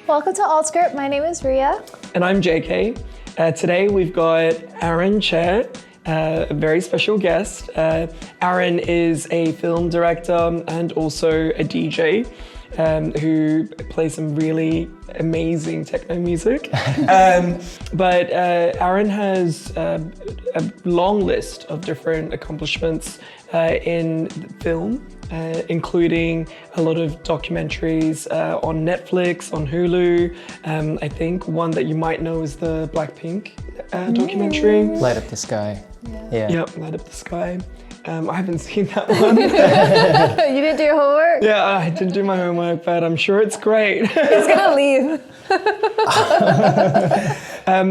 Welcome to AltScript. My name is Ria. And I'm JK. Today we've got Aaron Choe, a very special guest. Aaron is a film director and also a DJ who plays some really amazing techno music. But Aaron has a long list of different accomplishments in film, including a lot of documentaries on Netflix, on Hulu. I think one that you might know is the Blackpink documentary. Light Up the Sky. Yeah. Yep, Light Up the Sky. I haven't seen that one. You didn't do your homework? Yeah, I didn't do my homework, but I'm sure it's great. He's gonna leave.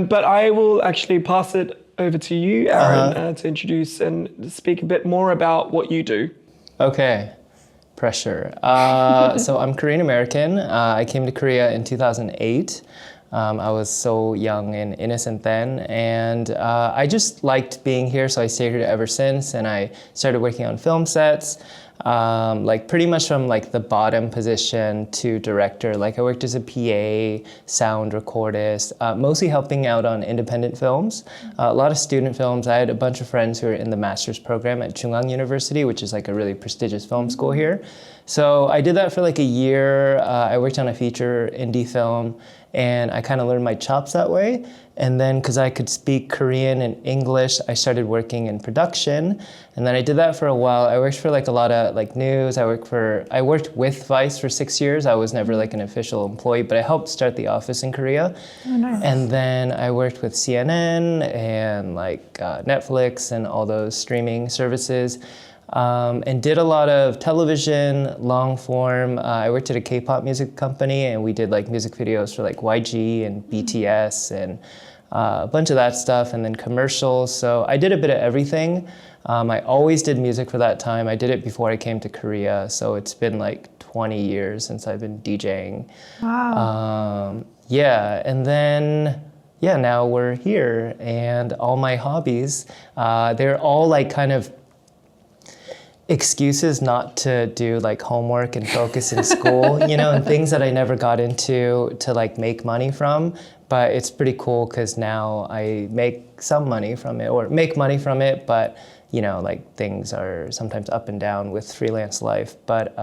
But I will actually pass it over to you, Aaron, to introduce and speak a bit more about what you do. Okay, pressure. So I'm Korean American. I came to Korea in 2008. I was so young and innocent then, and I just liked being here, so I stayed here ever since, and I started working on film sets, like pretty much from like the bottom position to director. Like I worked as a PA, sound recordist, mostly helping out on independent films, a lot of student films. I had a bunch of friends who were in the master's program at Chungang University, which is like a really prestigious film school here. So I did that for like a year. I worked on a feature indie film, and I kind of learned my chops that way. And then, because I could speak Korean and English, I started working in production. And then I did that for a while. I worked for like a lot of like news. I worked with Vice for 6 years. I was never like an official employee, but I helped start the office in Korea. Oh, nice. And then I worked with CNN and like Netflix and all those streaming services. And did a lot of television, long form. I worked at a K-pop music company, and we did like music videos for like YG and BTS and a bunch of that stuff, and then commercials. So I did a bit of everything. I always did music for that time. I did it before I came to Korea, so it's been like 20 years since I've been DJing. Wow. Yeah, and then now we're here, and all my hobbies, they're all like kind of excuses not to do like homework and focus in school, you know, and things that I never got into to like make money from. But it's pretty cool because now I make some money from it, or make money from it, but you know, like things are sometimes up and down with freelance life. But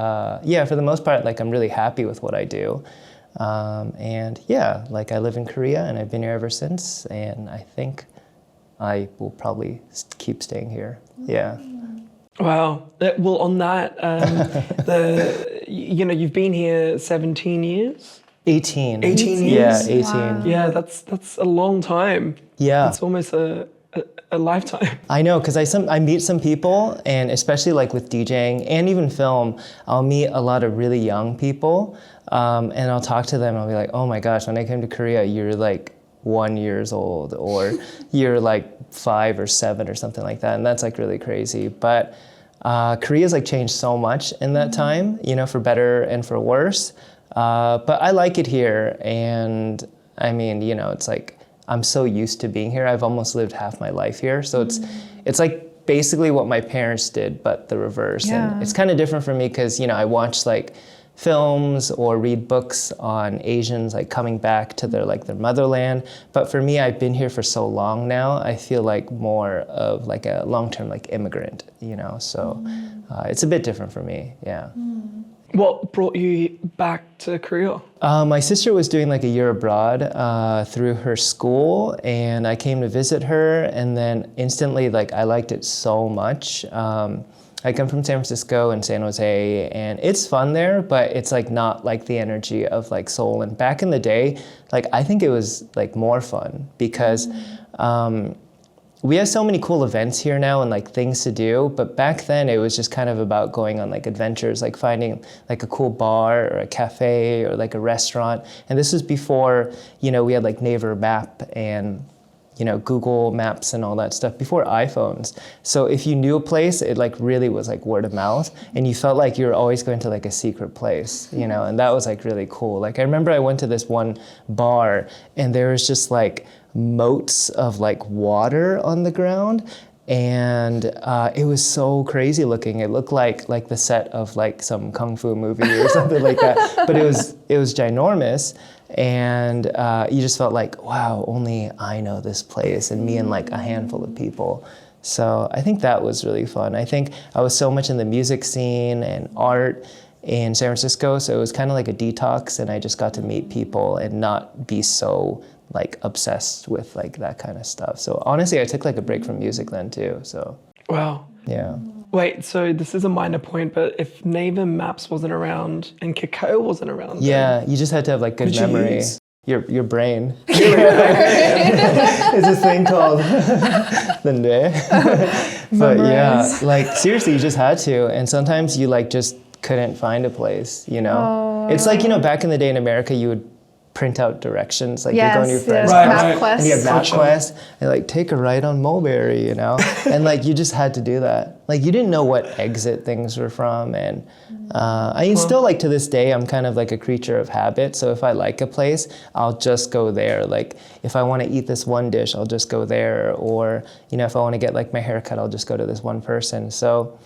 yeah, for the most part, like I'm really happy with what I do. And yeah, like I live in Korea and I've been here ever since, and I think I will probably keep staying here. Yeah. Wow. Well, on that, you've been here 17 years? 18. 18 years? Yeah, 18. Wow. Yeah, that's a long time. Yeah. It's almost a lifetime. I know, because I meet some people, and especially like with DJing and even film, I'll meet a lot of really young people, and I'll talk to them, and I'll be like, oh my gosh, when I came to Korea, you're like 1 year old, or you're like 5 or 7 or something like that, and that's like really crazy. But Korea's like changed so much in that time, you know, for better and for worse. But I like it here, and I mean, you know, it's like I'm so used to being here. I've almost lived half my life here, so it's like basically what my parents did, but the reverse. Yeah. And it's kind of different for me because, you know, I watch like films or read books on Asians like coming back to their motherland. But for me, I've been here for so long now, I feel like more of like a long-term like immigrant, you know, so it's a bit different for me, yeah. What brought you back to Korea? My sister was doing like a year abroad through her school, and I came to visit her, and then instantly like I liked it so much. I come from San Francisco and San Jose, and it's fun there, but it's like not like the energy of like Seoul. And back in the day, like I think it was like more fun because we have so many cool events here now and like things to do, but back then it was just kind of about going on like adventures, like finding like a cool bar or a cafe or like a restaurant. And this was before, you know, we had like Naver Map and, you know, Google Maps and all that stuff, before iPhones. So if you knew a place, it like really was like word of mouth, and you felt like you were always going to like a secret place, you know, and that was like really cool. Like I remember I went to this one bar, and there was just like moats of like water on the ground, and it was so crazy looking. It looked like the set of like some kung fu movie or something like that. But it was ginormous, and you just felt like, wow, only I know this place, and me and like a handful of people. So I think that was really fun. I think I was so much in the music scene and art in San Francisco, so it was kind of like a detox, and I just got to meet people and not be so like obsessed with like that kind of stuff. So honestly, I took like a break from music then too. So Wow. yeah. Wait, so this is a minor point, but if Naver Maps wasn't around and Kakao wasn't around, Yeah, you just had to have like good What'd you memory. use? Your brain. It's a thing called the nue. But yeah, like seriously, you just had to. And sometimes you like just couldn't find a place, you know? It's like, you know, back in the day in America, you would print out directions, like you're going to your friend's Right, house, right. MapQuest. and you have Gotcha. MapQuest, and like take a ride on Mulberry, you know? And like you just had to do that. Like you didn't know what exit things were from, and I mean, still like to this day, I'm kind of like a creature of habit. So if I like a place, I'll just go there. Like if I want to eat this one dish, I'll just go there. Or, you know, if I want to get like my hair cut, I'll just go to this one person. So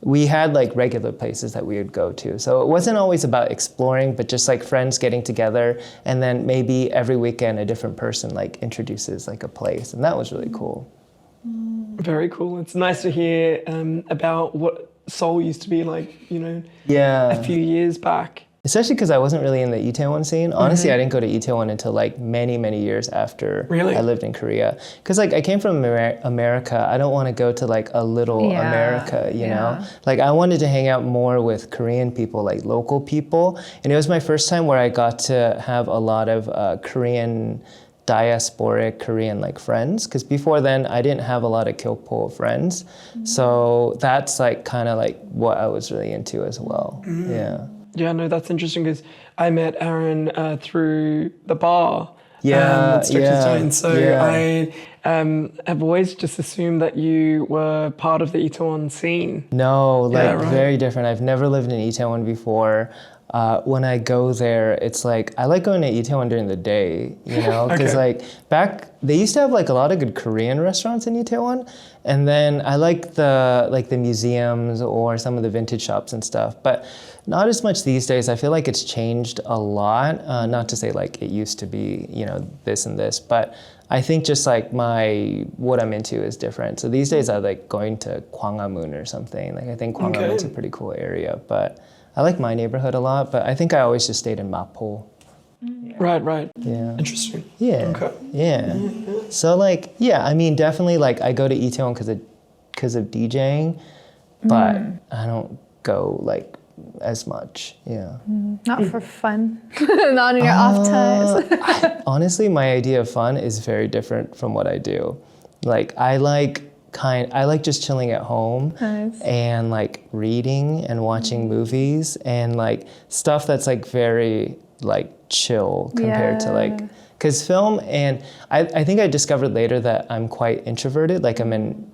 we had like regular places that we would go to. So it wasn't always about exploring, but just like friends getting together, and then maybe every weekend a different person like introduces like a place, and that was really cool. Very cool. It's nice to hear about what Seoul used to be like, you know, Yeah. a few years back. Especially because I wasn't really in the Itaewon scene. Honestly, I didn't go to Itaewon until like many, many years after Really? I lived in Korea. Because like I came from America. I don't want to go to like a little Yeah, America, you know? yeah. Like I wanted to hang out more with Korean people, like local people. And it was my first time where I got to have a lot of Korean diasporic Korean like friends, because before then I didn't have a lot of Kyokpo friends. So that's like kind of like what I was really into as well. Yeah. Yeah, no, that's interesting because I met Aaron through the bar. Yeah, at Sticks and Stones. So yeah. I have always just assumed that you were part of the Itaewon scene. No, like Yeah, right. very different. I've never lived in Itaewon before. When I go there, it's like I like going to Itaewon during the day, you know, because Okay. like back they used to have like a lot of good Korean restaurants in Itaewon, and then I like the museums or some of the vintage shops and stuff, but not as much these days. I feel like it's changed a lot. Not to say like it used to be, you know, this and this, but I think just like what I'm into is different. So these days I like going to Gwanghwamun or something. Like I think Gwanghwamun's a pretty cool area, but I like my neighborhood a lot, but I think I always just stayed in Mapo. Right, right. Yeah. Interesting. Yeah. Okay. Yeah. So like, yeah, I mean, definitely like I go to Itaewon because of DJing, but I don't go like as much. Yeah. Not for fun. Not in your off times. Honestly, my idea of fun is very different from what I do. Like I like just chilling at home Nice. and like reading and watching movies and like stuff that's like very like chill compared to like, Yeah. because film, and I think I discovered later that I'm quite introverted, like I'm an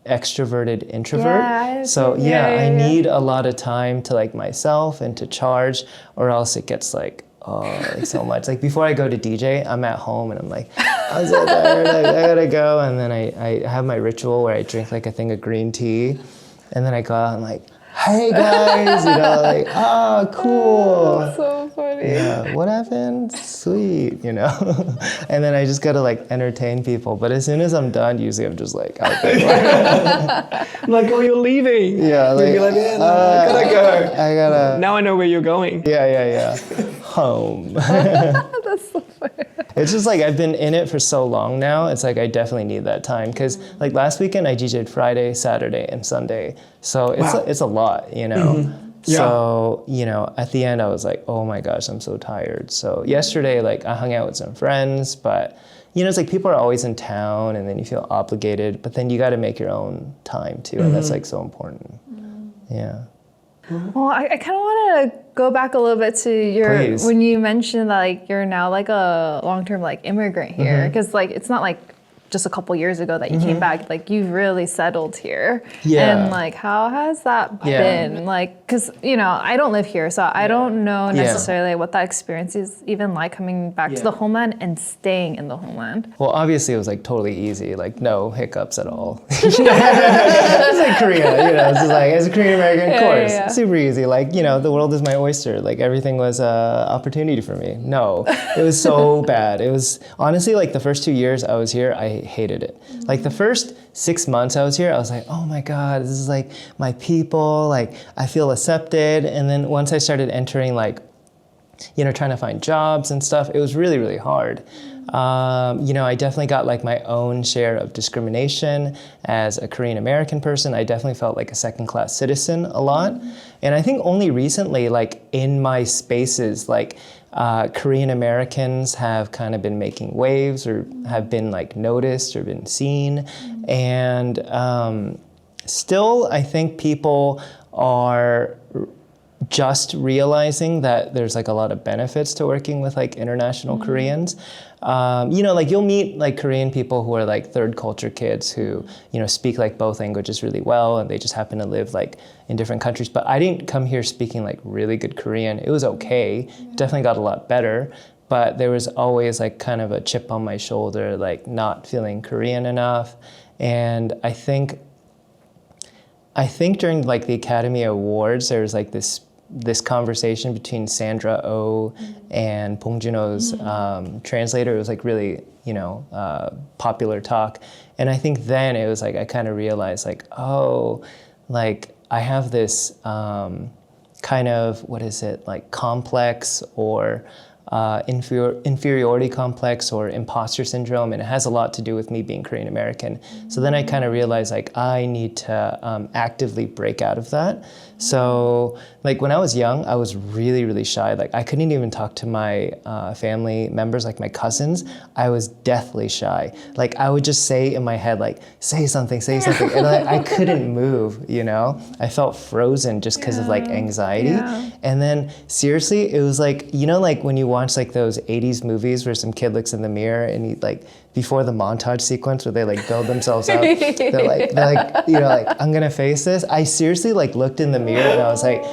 extroverted introvert. Yeah, So yeah, I yeah. need a lot of time to like myself and to charge, or else it gets like, oh, like so much. Like before I go to DJ, I'm at home and I'm like, I'm so tired, I gotta go. And then I have my ritual where I drink like a thing of green tea, and then I go out and like, hey guys, you know, like, cool. So funny. Yeah, what happened? Sweet, you know? And then I just gotta like entertain people. But as soon as I'm done, usually I'm just like out there. I'm like, oh, you're leaving. Yeah, You'd be like, yeah, no, I gotta go. I gotta, Now I know where you're going. yeah. Home. That's so funny. It's just like I've been in it for so long now. It's like I definitely need that time, because like last weekend I DJ'd Friday, Saturday, and Sunday. So it's a lot, you know. Yeah. So, you know, at the end I was like, oh my gosh, I'm so tired. So yesterday, like I hung out with some friends, but you know, it's like people are always in town and then you feel obligated, but then you got to make your own time too. And that's like so important. Yeah. Well, I kind of want to go back a little bit to Please. when you mentioned that like you're now like a long-term like immigrant here, because like it's not like just a couple years ago that you came back, like you've really settled here. Yeah. And like, how has that been? Like, cause you know, I don't live here, so I don't know necessarily what that experience is even like coming back to the homeland and staying in the homeland. Well, obviously it was like totally easy, like no hiccups at all. It's like Korea, you know, it's just like, as a Korean American, of course, super easy. Like, you know, the world is my oyster. Like everything was a opportunity for me. No, it was so bad. It was honestly like the first 2 years I was here, I hated it. Like the first 6 months I was here, I was like, oh my God, this is like my people, like I feel accepted. And then once I started entering like, you know, trying to find jobs and stuff, it was really, really hard. You know, I definitely got like my own share of discrimination as a Korean American person. I definitely felt like a second-class citizen a lot. And I think only recently, like in my spaces, like Korean Americans have kind of been making waves or have been like noticed or been seen. And still, I think people are just realizing that there's like a lot of benefits to working with like international Koreans. You know, like you'll meet like Korean people who are like third culture kids who, you know, speak like both languages really well and they just happen to live like in different countries. But I didn't come here speaking like really good Korean. It was okay, definitely got a lot better. But there was always like kind of a chip on my shoulder, like not feeling Korean enough. And I think during like the Academy Awards, there was like this conversation between Sandra Oh and Bong Joon-ho's translator. It was like really, you know, popular talk. And I think then it was like, I kind of realized like, oh, like I have this kind of, what is it, like complex or inferiority complex or imposter syndrome, and it has a lot to do with me being Korean American. So then I kind of realized like I need to actively break out of that. So like when I was young, I was really, really shy. Like I couldn't even talk to my family members, like my cousins. I was deathly shy. Like I would just say in my head, like, say something. And I couldn't move, you know? I felt frozen just because of like anxiety. And then seriously, it was like, you know, like when you watch like those 80s movies where some kid looks in the mirror and he like, before the montage sequence where they like build themselves up, they're like, you know, like, I'm gonna face this. I seriously like looked in the mirror and I was like,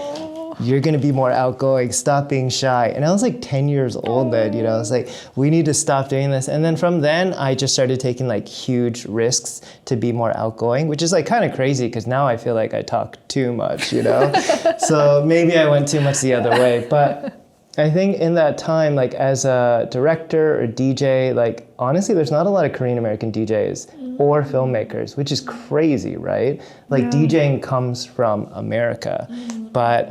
you're gonna be more outgoing, stop being shy. And I was like 10 years old then, you know, I was like, we need to stop doing this. And then from then I just started taking like huge risks to be more outgoing, which is like kind of crazy because now I feel like I talk too much, you know? So maybe I went too much the other way. But I think in that time, like as a director or DJ, like honestly, there's not a lot of Korean American DJs or filmmakers, which is crazy, right? Like DJing comes from America, but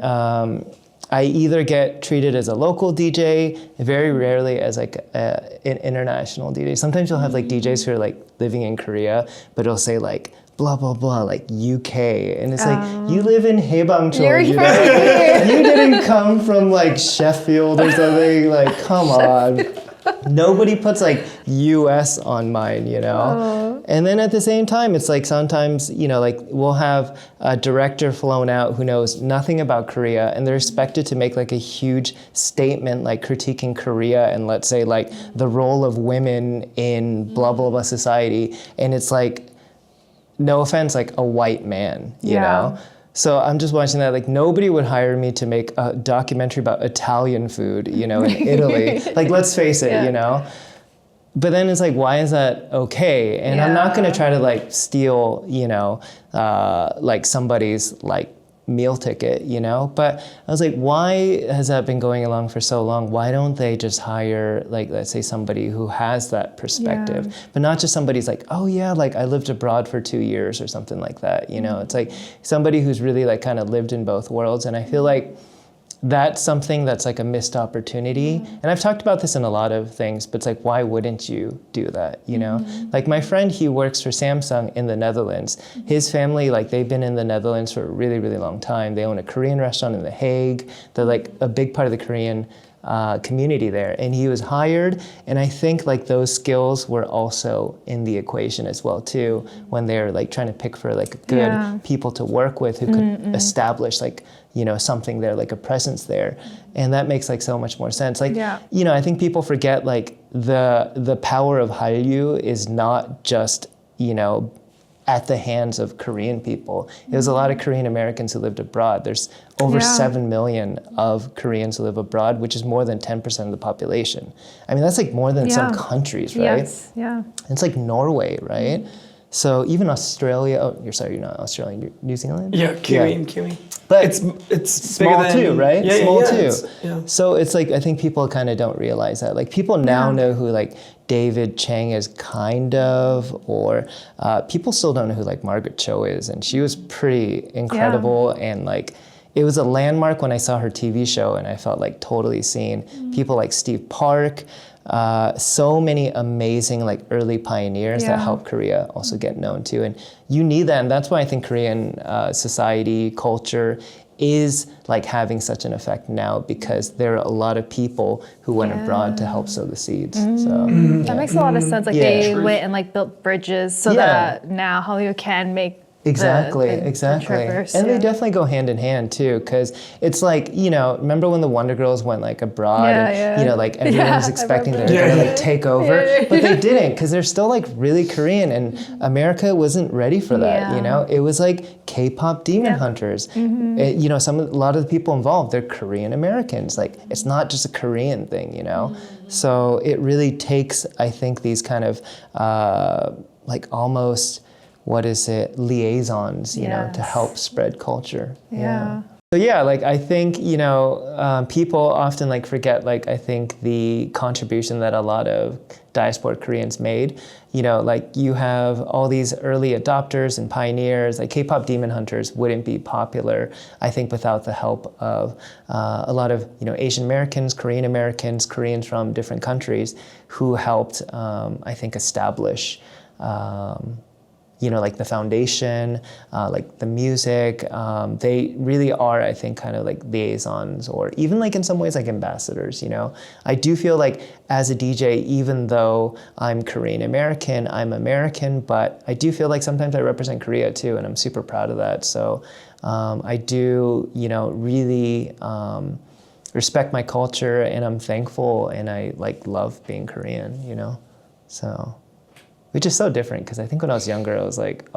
I either get treated as a local DJ, very rarely as like an international DJ. Sometimes you'll have like DJs who are like living in Korea, but it'll say like, blah, blah, blah, like UK. And it's like, you live in Haebangchul, you know? You didn't come from like Sheffield or something, like, come on. Nobody puts like US on mine, you know? And then at the same time, it's like sometimes, you know, like we'll have a director flown out who knows nothing about Korea and they're expected to make like a huge statement, like critiquing Korea and let's say like the role of women in blah, blah, blah society. And it's like, no offense, like a white man, you know? So I'm just watching that, like nobody would hire me to make a documentary about Italian food, you know, in Italy. Like, let's face it, you know? But then it's like, why is that okay? And I'm not gonna try to like steal, you know, like somebody's like meal ticket, you know? But I was like, why has that been going along for so long? Why don't they just hire, like, let's say somebody who has that perspective, but not just somebody's like, oh yeah, like I lived abroad for 2 years or something like that, you know? It's like somebody who's really like kind of lived in both worlds. And I feel like that's something that's like a missed opportunity. And I've talked about this in a lot of things, but it's like, why wouldn't you do that, you know? Like my friend, he works for Samsung in the Netherlands. His family, like they've been in the Netherlands for a really, really long time. They own a Korean restaurant in The Hague. They're like a big part of the Korean community there. And he was hired, and I think like those skills were also in the equation as well too, when they're like trying to pick for like good people to work with who could establish like, you know, something there, like a presence there. And that makes like so much more sense. Like, you know, I think people forget like the power of Hallyu is not just, you know, at the hands of Korean people. It was a lot of Korean Americans who lived abroad. There's over 7 million of Koreans who live abroad, which is more than 10% of the population. I mean, that's like more than some countries, right? Yes, yeah. It's like Norway, right? So even Australia, you're not Australia, New Zealand? Yeah, Kiwi. But it's small bigger too, than, right? Yeah, Small yeah, too. So it's like, I think people kind of don't realize that. Like people now know who like David Chang is kind of, or people still don't know who like Margaret Choe is. And she was pretty incredible. And like, it was a landmark when I saw her TV show and I felt like totally seen. People like Steve Park, so many amazing like early pioneers that helped Korea also get known too. And you need that, and that's why I think Korean society, culture is like having such an effect now, because there are a lot of people who went abroad to help sow the seeds. So that makes a lot of sense. Like they went and like built bridges so that now Hallyu can make Exactly. traverse, and they definitely go hand in hand too, because it's like, you know, remember when the Wonder Girls went like abroad and, you know, like everyone was expecting they're gonna like take over, but they didn't, because they're still like really Korean, and America wasn't ready for that, you know? It was like K-pop demon hunters. It, you know, a lot of the people involved, they're Korean Americans. Like, it's not just a Korean thing, you know? So it really takes, I think, these kind of like almost, liaisons, you know, to help spread culture. So yeah, like I think, you know, people often like forget, like I think the contribution that a lot of diaspora Koreans made. You know, like you have all these early adopters and pioneers, like K-pop demon hunters wouldn't be popular, I think, without the help of a lot of, you know, Asian Americans, Koreans from different countries who helped, I think, establish you know, like the foundation, like the music, they really are, I think, kind of like liaisons, or even like in some ways like ambassadors, you know. I do feel like as a DJ, even though I'm Korean American, I'm American, but I do feel like sometimes I represent Korea too, and I'm super proud of that. So I do, you know, really respect my culture, and I'm thankful, and I like love being Korean, you know, so. Which is so different, because I think when I was younger, I was like,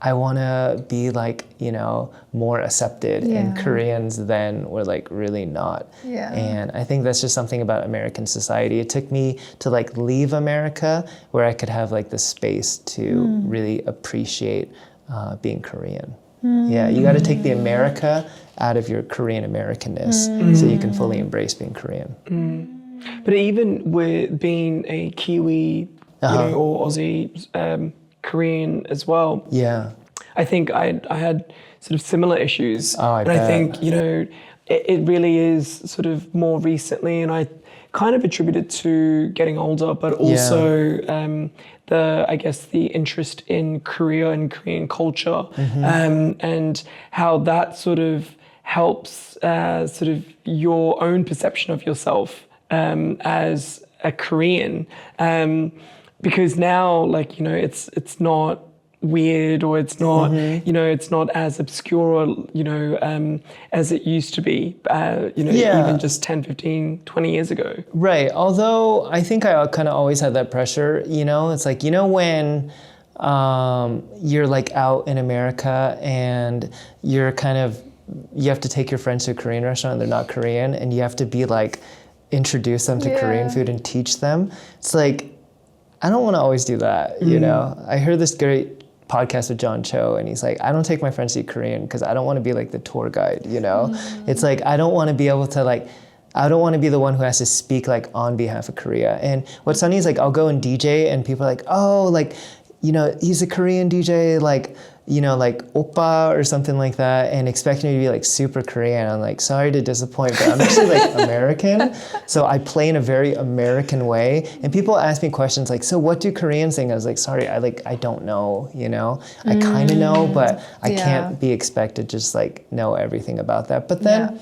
I want to be like, you know, more accepted, and Koreans then were like really not. And I think that's just something about American society. It took me to like leave America where I could have like the space to really appreciate being Korean. Yeah, you got to take the America out of your Korean Americanness so you can fully embrace being Korean. But even with being a Kiwi, you know, or Aussie, Korean as well. I think I had sort of similar issues. And I think, you know, it really is sort of more recently, and I kind of attribute it to getting older, but also the interest in Korea and Korean culture, and how that sort of helps sort of your own perception of yourself as a Korean, because now, like, you know, it's not weird, or it's not, you know, it's not as obscure, or, you know, as it used to be, you know, even just 10, 15, 20 years ago. Right. Although I think I kind of always had that pressure, you know, it's like, you know, when you're like out in America and you're kind of, you have to take your friends to a Korean restaurant and they're not Korean, and you have to be like, introduce them to Korean food and teach them. It's like, I don't want to always do that, you know? I heard this great podcast with John Choe, and he's like, I don't take my friends to eat Korean because I don't want to be like the tour guide, you know? It's like, I don't want to be able to like, I don't want to be the one who has to speak like on behalf of Korea. And what's funny is like, I'll go and DJ and people are like, oh, like, you know, he's a Korean DJ, like, you know, like oppa or something like that, and expecting me to be like super Korean. I'm like, sorry to disappoint, but I'm actually like American. So I play in a very American way. And people ask me questions like, so what do Koreans think? I was like, sorry, I don't know, you know? I kind of know, but I can't be expected to just like know everything about that. But then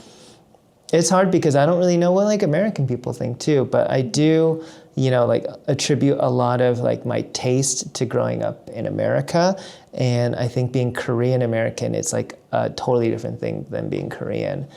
it's hard because I don't really know what like American people think too, but I do, you know, like attribute a lot of like my taste to growing up in America. And I think being Korean American, it's like a totally different thing than being Korean.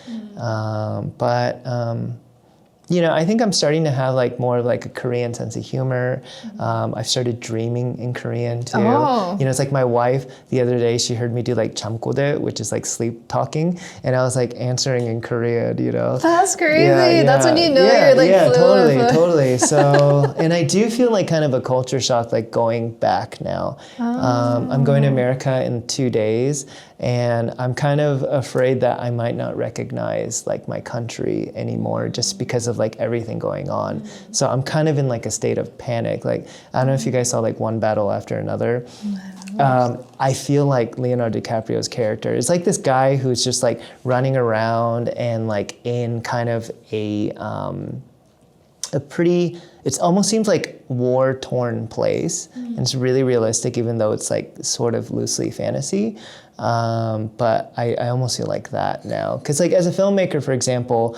You know, I think I'm starting to have like more of like a Korean sense of humor. I've started dreaming in Korean too. Oh. You know, it's like my wife, the other day, she heard me do like 잠꼬대, which is like sleep talking. And I was like answering in Korean, you know. That's crazy. That's when you know you're like fluent. Totally. So, and I do feel like kind of a culture shock, like going back now. I'm going to America in 2 days. And I'm kind of afraid that I might not recognize like my country anymore just because of like everything going on. So I'm kind of in like a state of panic. Like, I don't know if you guys saw like One Battle After Another. I feel like Leonardo DiCaprio's character is like this guy who's just like running around and like in kind of a pretty, it almost seems like war-torn place. And it's really realistic, even though it's like sort of loosely fantasy. But I almost feel like that now. Because like as a filmmaker, for example,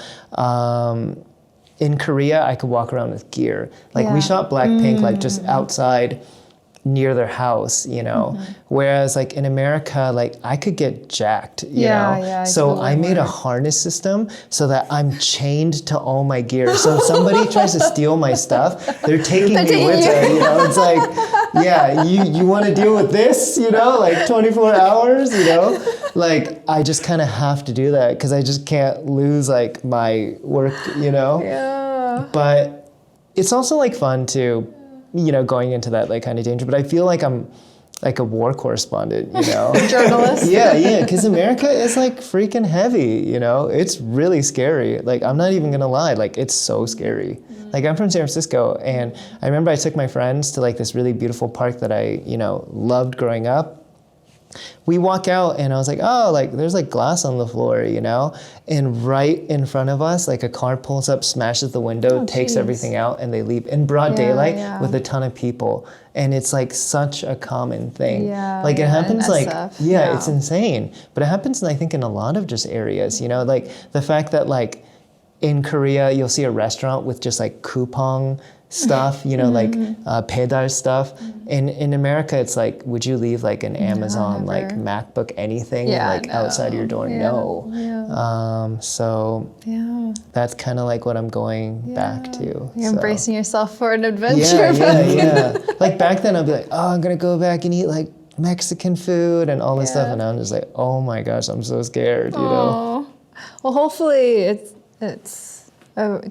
in Korea, I could walk around with gear. Like we shot Blackpink like just outside near their house, you know. Whereas like in America, like I could get jacked, you know. Yeah, so totally I made a harness system so that I'm chained to all my gear. So if somebody tries to steal my stuff, they're taking me with them, you know. It's like, yeah, you want to deal with this, you know, like 24 hours, you know. Like I just kind of have to do that because I just can't lose like my work, you know. Yeah. But it's also like fun too, you know, going into that like kind of danger. But I feel like I'm like a war correspondent, you know. Journalist. Yeah, because America is like freaking heavy, you know. It's really scary. Like I'm not even gonna lie, like it's so scary. Like I'm from San Francisco, and I remember I took my friends to like this really beautiful park that I, you know, loved growing up. We walk out and I was like, oh, like there's like glass on the floor, you know? And right in front of us, like a car pulls up, smashes the window, takes everything out, and they leave in broad daylight with a ton of people. And it's like such a common thing. Like it happens like, it's insane. But it happens, I think, in a lot of just areas, you know? Like the fact that like in Korea, you'll see a restaurant with just like coupon stuff, you know, like pedal stuff. In America, it's like, would you leave like an Amazon, like MacBook, anything outside your door? No. So that's kind of like what I'm going back to. You're embracing yourself for an adventure. Yeah. Like back then, I'd be like, oh, I'm going to go back and eat like Mexican food and all this stuff. And I'm just like, oh my gosh, I'm so scared, you know? Well, hopefully it's a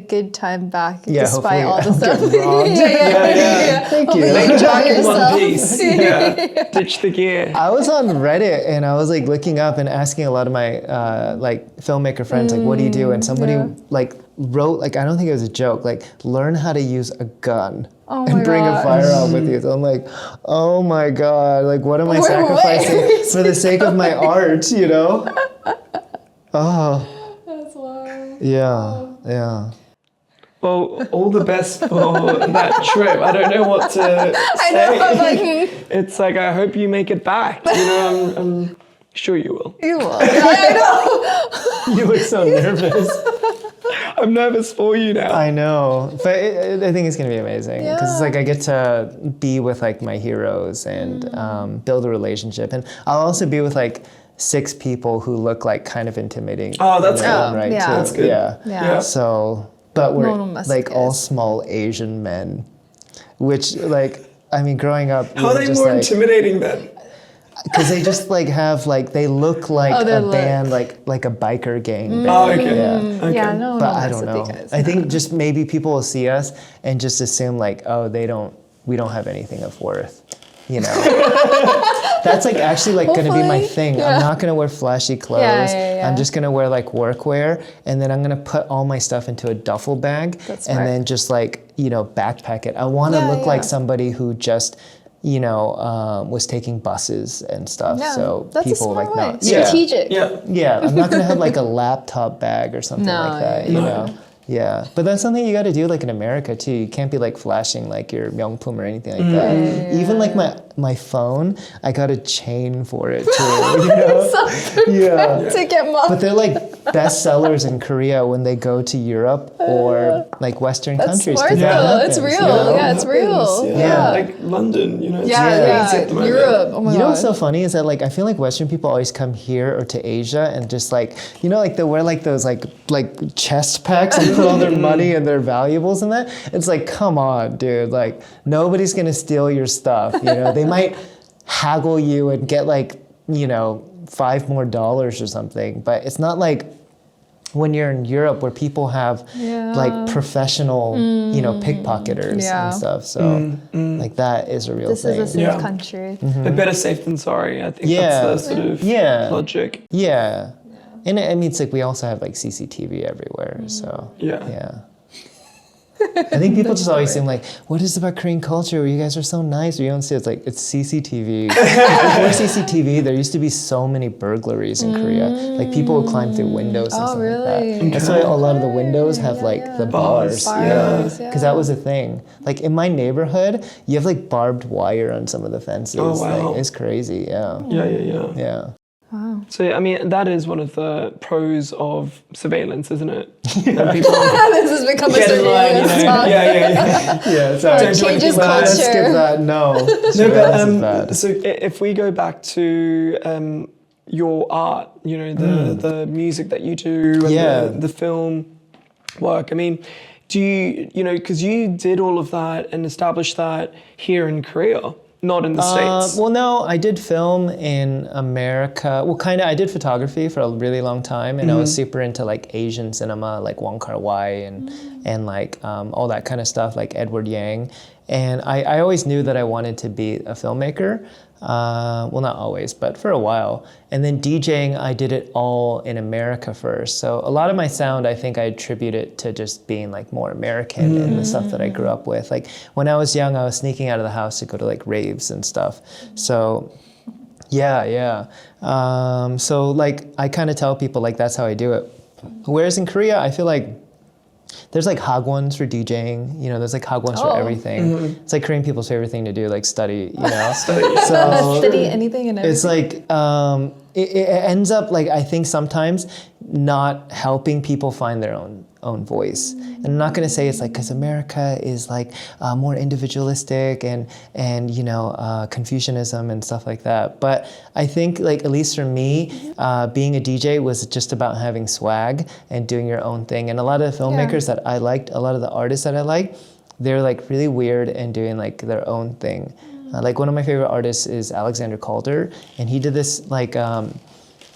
good time back despite all the stuff. Thank you. Make it back in one piece. Ditch the gear. I was on Reddit and I was like looking up and asking a lot of my like filmmaker friends, like, what do you do? And somebody like wrote, like, I don't think it was a joke, like, learn how to use a gun. And bring a firearm with you. So I'm like, oh my God, like what am I sacrificing for the sake of my art, you know? Oh. That's wild. Yeah. Well, all the best for that trip. I don't know what to say. I know, I'm like, It's like, I hope you make it back. You know, I'm sure you will. You will. I know. You look so nervous. I'm nervous for you now. I know, but I think it's gonna be amazing because it's like I get to be with like my heroes and build a relationship, and I'll also be with like 6 people who look like kind of intimidating. Oh, that's good. Right, too. That's good. Yeah. So, but we're like all small Asian men, which like I mean, growing up, how are they more intimidating then? Because they just like have like they look like a band, like a biker gang. Band. Oh, okay. Yeah, no, but I don't know. I think just maybe people will see us and just assume like, oh, we don't have anything of worth, you know. That's like actually like going to be my thing. I'm not going to wear flashy clothes. I'm just going to wear like workwear, and then I'm going to put all my stuff into a duffel bag then just like, you know, backpack it. I want to look like somebody who just, you know, was taking buses and stuff. So that's people a smart like way. not Strategic. Yeah, I'm not gonna have like a laptop bag or something like that. You know. Yeah, but that's something you got to do like in America too. You can't be like flashing like your 명품 or anything like that. Even like my phone, I got a chain for it too. You know? To get money. But they're like bestsellers in Korea when they go to Europe or like Western countries. Smart, 'Cause that though. happens. It's real. Yeah, it's real. Yeah. Like London, you know. It's Yeah, crazy at the moment. Europe. Oh my You know what's god. so funny is that like I feel like Western people always come here or to Asia and just like like they wear like those like chest packs and put all their money and their valuables in that. It's like, come on, dude. Like nobody's gonna steal your stuff. They might haggle you and get like $5 more or something, but it's not like when you're in Europe where people have like professional, pickpocketers Yeah. and stuff. So like that is a real This thing. is a safe country. A better safe than sorry. I think Yeah. that's the sort of logic. Yeah. And I mean, it's like we also have like CCTV everywhere. So Yeah. I think people just always seem like, what is it about Korean culture where you guys are so nice? Or you don't see it's like, it's CCTV. Before CCTV, there used to be so many burglaries in Korea. Like people would climb through windows and stuff like that. That's why a lot of the windows have like the bars. Because that was a thing. Like in my neighborhood, you have like barbed wire on some of the fences. Oh, wow. Like, it's crazy. Yeah. Yeah. So, I mean, that is one of the pros of surveillance, isn't it? And people This has become a get in line, surveillance talk. Yeah, sorry. It changes Let's skip culture. that. No. No, Surveillance is bad. so if we go back to your art, the music that you do and the film work, I mean, do you, because you did all of that and established that here in Korea, not in the States? Well, no, I did film in America. Well, kind of, I did photography for a really long time, and I was super into like Asian cinema, like Wong Kar-wai and like all that kind of stuff, like Edward Yang. And I always knew that I wanted to be a filmmaker. Well, not always, but for a while. And then DJing, I did it all in America first. So a lot of my sound, I think I attribute it to just being like more American and the stuff that I grew up with. Like when I was young, I was sneaking out of the house to go to like raves and stuff. So yeah. So like I kind of tell people like that's how I do it. Whereas in Korea, I feel like there's like hagwons for DJing, there's like hagwons for everything. It's like Korean people's favorite thing to do, like study, So Study anything and everything. it's like, it ends up like, I think sometimes not helping people find their own voice. And I'm not gonna say it's like, because America is like more individualistic and Confucianism and stuff like that. But I think like, at least for me, being a DJ was just about having swag and doing your own thing. And a lot of the filmmakers that I liked, a lot of the artists that I liked, they're like really weird and doing like their own thing. Like one of my favorite artists is Alexander Calder, and he did this like,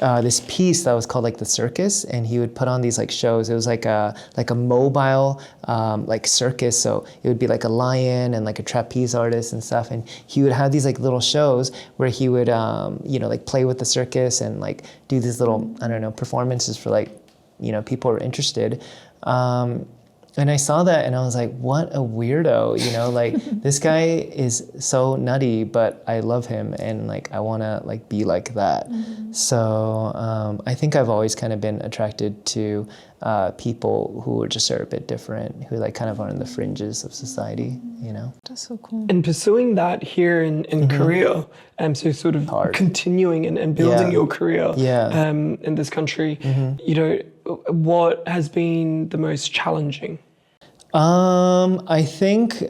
this piece that was called like The Circus, and he would put on these like shows. It was like a mobile like circus, so it would be like a lion and like a trapeze artist and stuff, and he would have these like little shows where he would like play with the circus and like do these little performances for like people who are interested. And I saw that and I was like, what a weirdo, like this guy is so nutty, but I love him and like I want to like be like that. So I think I've always kind of been attracted to people who are just a bit different, who like kind of are on the fringes of society, That's so cool. And pursuing that here in Korea, so sort of continuing and building your career in this country, what has been the most challenging? I think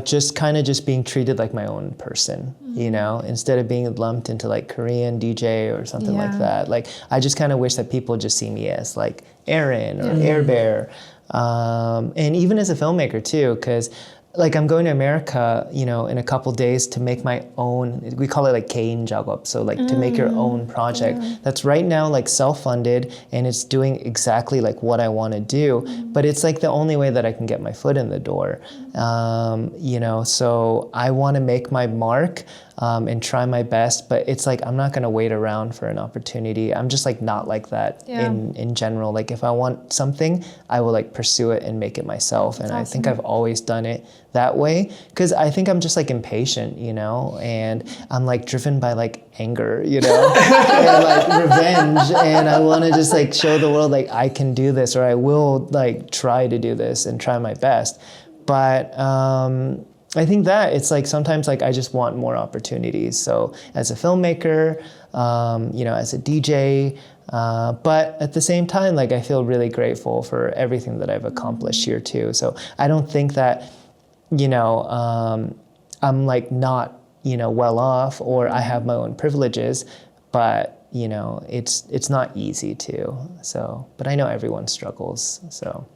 just being treated like my own person, instead of being lumped into like Korean DJ or something like that. Like I just kind of wish that people just see me as like Aaron or Air Bear, and even as a filmmaker too, because like I'm going to America, in a couple days to make my own, we call it like 개인 작업, so like to make your own project that's right now like self-funded and it's doing exactly like what I want to do, but it's like the only way that I can get my foot in the door, so I want to make my mark and try my best, but it's like I'm not going to wait around for an opportunity. I'm just like not like that in general. Like if I want something, I will like pursue it and make it myself. And I think I've always done it that way because I think I'm just like impatient, and I'm like driven by like anger, and like revenge, and I want to just like show the world like I can do this, or I will like try to do this and try my best. But I think that it's like sometimes like I just want more opportunities. So as a filmmaker, as a DJ, But at the same time, like I feel really grateful for everything that I've accomplished here too. So I don't think that, I'm like not, well off, or I have my own privileges, but it's not easy too. So, but I know everyone struggles. So,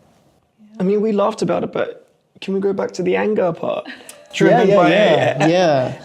I mean, we laughed about it, but can we go back to the anger part? Driven by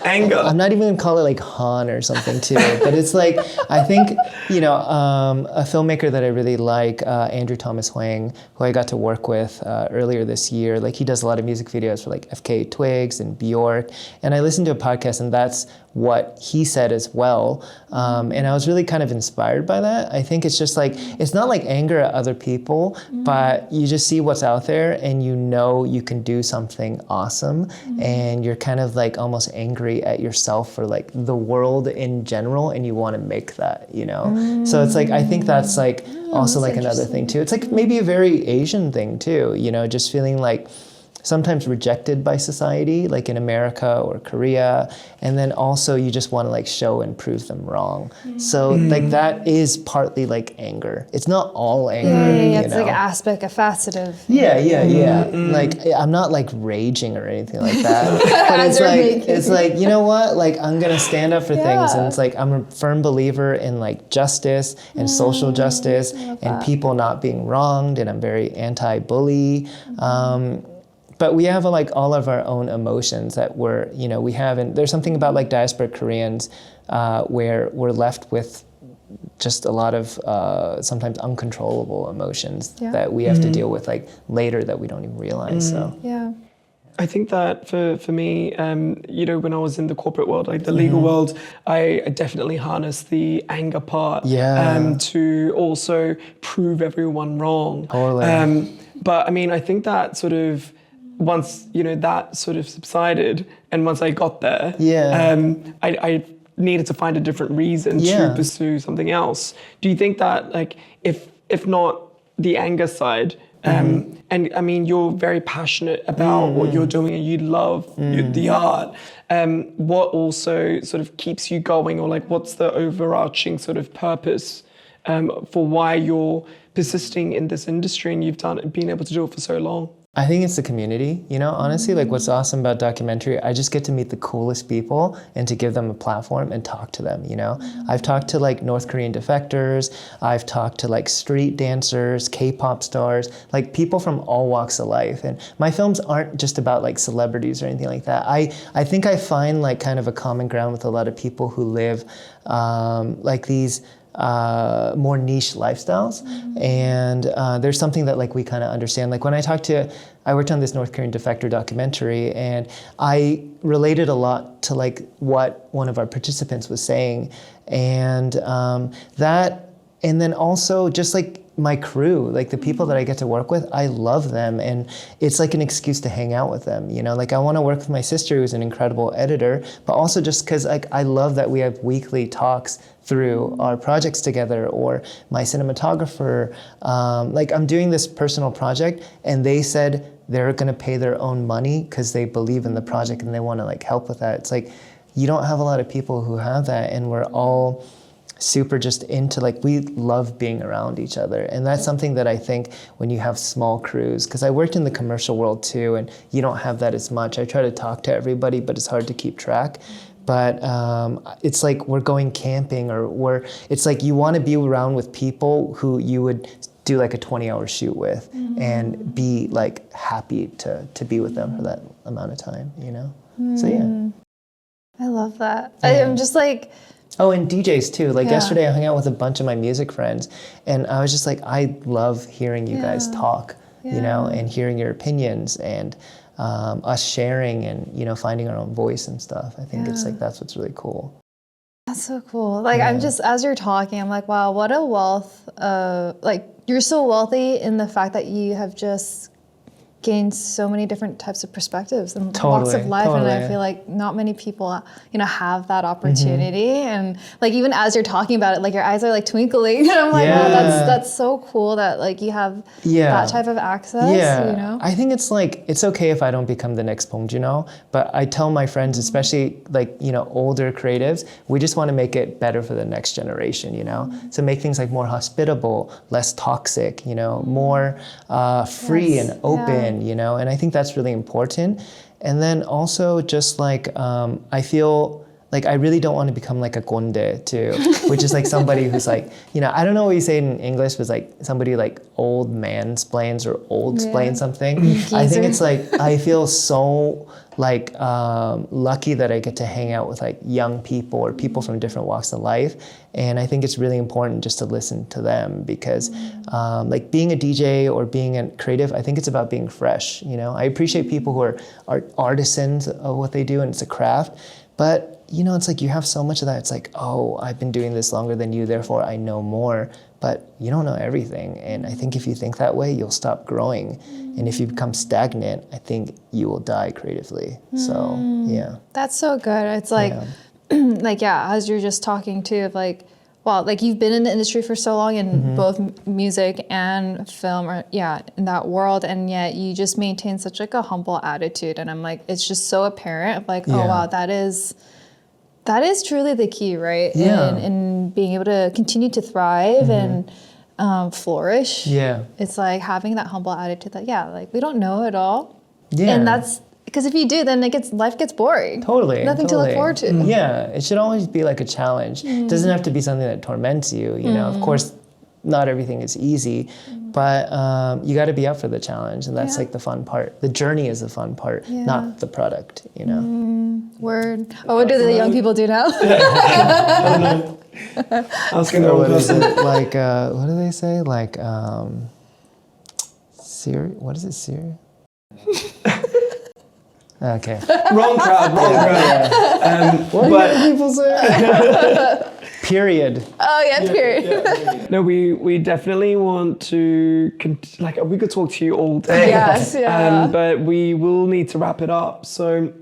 anger. I'm not even gonna call it like Han or something too, but it's like, I think, a filmmaker that I really like, Andrew Thomas Hwang, who I got to work with earlier this year. Like he does a lot of music videos for like FK Twigs and Bjork. And I listened to a podcast and that's what he said as well. And I was really kind of inspired by that. I think it's just like, it's not like anger at other people, but you just see what's out there and you can do something awesome. And you're kind of like almost angry at yourself for like the world in general, and you want to make that, So it's like, I think that's like also like another thing too. It's like maybe a very Asian thing too, just feeling like sometimes rejected by society, like in America or Korea, and then also you just want to like show and prove them wrong. So like that is partly like anger. It's not all anger. Yeah. It's like an aspect, a facet of. Yeah. Like I'm not like raging or anything like that. But it's like, you know what? Like I'm gonna stand up for things, and it's like I'm a firm believer in like justice and social justice and people not being wronged, and I'm very anti-bully. But we have like all of our own emotions that we have, and there's something about like diaspora Koreans where we're left with just a lot of sometimes uncontrollable emotions that we have to deal with like later that we don't even realize. So I think that for me, when I was in the corporate world, like the legal world, I definitely harnessed the anger part to also prove everyone wrong. Totally. But I mean, I think that sort of once that sort of subsided, and once I got there, I needed to find a different reason to pursue something else. Do you think that like if not the anger side, and I mean you're very passionate about what you're doing and you love the art, what also sort of keeps you going, or like what's the overarching sort of purpose for why you're persisting in this industry and you've been able to do it for so long? I think it's the community, honestly, like what's awesome about documentary, I just get to meet the coolest people and to give them a platform and talk to them, I've talked to like North Korean defectors, I've talked to like street dancers, K-pop stars, like people from all walks of life. And my films aren't just about like celebrities or anything like that. I think I find like kind of a common ground with a lot of people who live like these more niche lifestyles. And there's something that like we kind of understand. Like when I worked on this North Korean defector documentary, and I related a lot to like what one of our participants was saying. And and then also just like my crew, like the people that I get to work with, I love them, and it's like an excuse to hang out with them, like I want to work with my sister who's an incredible editor, but also just because like I love that we have weekly talks through our projects together, or my cinematographer, like I'm doing this personal project and they said they're going to pay their own money because they believe in the project and they want to like help with that. It's like, you don't have a lot of people who have that, and we're all super just into like, we love being around each other. And that's something that I think when you have small crews, because I worked in the commercial world too, and you don't have that as much. I try to talk to everybody, but it's hard to keep track. But it's like we're going camping, or it's like you want to be around with people who you would do like a 20-hour shoot with and be like happy to be with them for that amount of time, So yeah. I love that. I'm just like, oh, and DJs too. Like yesterday I hung out with a bunch of my music friends, and I was just like, I love hearing you guys talk, and hearing your opinions, and us sharing and, finding our own voice and stuff. I think it's like, that's what's really cool. That's so cool. Like I'm just, as you're talking, I'm like, wow, what a wealth of, like, you're so wealthy in the fact that you have just gain so many different types of perspectives and walks Totally, of life, and I totally. feel like not many people, you know, have that opportunity. And like even as you're talking about it, like your eyes are like twinkling, and I'm like, oh, that's so cool that like you have that type of access. You know, I think it's like it's okay if I don't become the next Bong Joon-ho, but I tell my friends, especially like, you know, older creatives, we just want to make it better for the next generation, you know. So make things like more hospitable, less toxic, you know, more free and open. You know, and I think that's really important. And then also just like I feel like I really don't want to become like a gonde too, which is like somebody who's like, you know, I don't know what you say in English, but it's like somebody like old mansplains or old-splains something. I think it's like, I feel so like lucky that I get to hang out with like young people or people from different walks of life. And I think it's really important just to listen to them because like being a DJ or being a creative, I think it's about being fresh, you know. I appreciate people who are artisans of what they do and it's a craft, but you know, it's like you have so much of that. It's like, oh, I've been doing this longer than you, therefore I know more. But you don't know everything. And I think if you think that way, you'll stop growing. And if you become stagnant, I think you will die creatively. So, yeah. That's so good. It's like, like, yeah, as you're just talking too, of like, wow, like you've been in the industry for so long in both music and film, or in that world, and yet you just maintain such like a humble attitude. And I'm like, it's just so apparent of like, oh wow, that is truly the key, right? In being able to continue to thrive and flourish. Yeah. It's like having that humble attitude that, like we don't know it all. Yeah. And that's because if you do, then life gets boring. Totally. Nothing to look forward to. Yeah. It should always be like a challenge. It doesn't have to be something that torments you. You know, of course, not everything is easy, but you got to be up for the challenge. And that's like the fun part. The journey is the fun part, not the product, you know? Word. Oh, what do the young people do now? I don't know. Asking the wrong person. Like, what do they say? Like, Siri? What is it, Siri? Okay. Wrong crowd. What do people say? Period. Oh, yeah, period. No, we definitely want to, like, we could talk to you all day. Yes, but we will need to wrap it up. So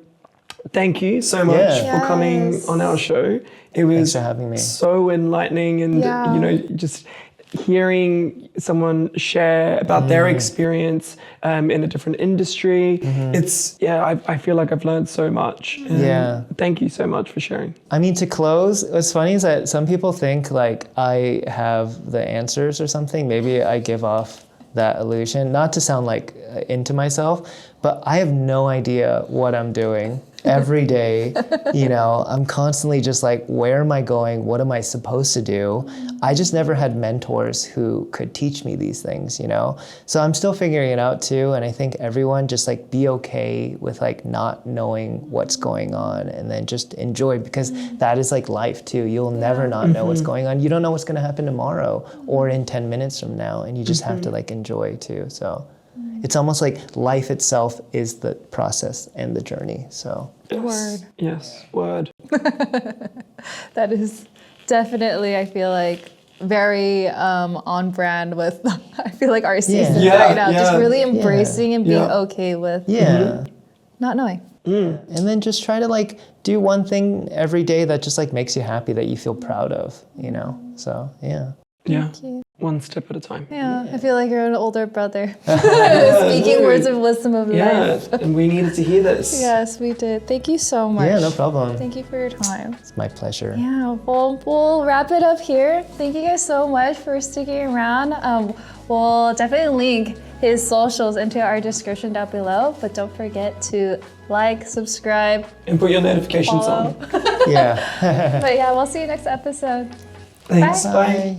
thank you so much for coming on our show. It was Thanks for having me. so enlightening and, you know, just hearing someone share about their experience in a different industry. It's, I feel like I've learned so much. And thank you so much for sharing. I mean, to close, what's funny is that some people think like I have the answers or something. Maybe I give off that illusion, not to sound like into myself, but I have no idea what I'm doing every day. You know, I'm constantly just like, where am I going? What am I supposed to do? I just never had mentors who could teach me these things, you know? So I'm still figuring it out too. And I think everyone just like be okay with like not knowing what's going on and then just enjoy, because that is like life too. You'll never not know what's going on. You don't know what's going to happen tomorrow or in 10 minutes from now. And you just have to like enjoy too. So it's almost like life itself is the process and the journey. So Word. Yes, word. That is definitely, I feel like, very on brand with, I feel like our season right now. Just really embracing and being okay with not knowing. And then just try to like do one thing every day that just like makes you happy, that you feel proud of, you know? So, Thank you. One step at a time. I feel like you're an older brother. Speaking words of wisdom of life. And we needed to hear this. Yes, we did. Thank you so much. Yeah, no problem. Thank you for your time. It's my pleasure. Yeah, well, we'll wrap it up here. Thank you guys so much for sticking around. We'll definitely link his socials into our description down below, but don't forget to like, subscribe, and put your notifications on. Yeah. But yeah, we'll see you next episode. Thanks. Bye. Bye.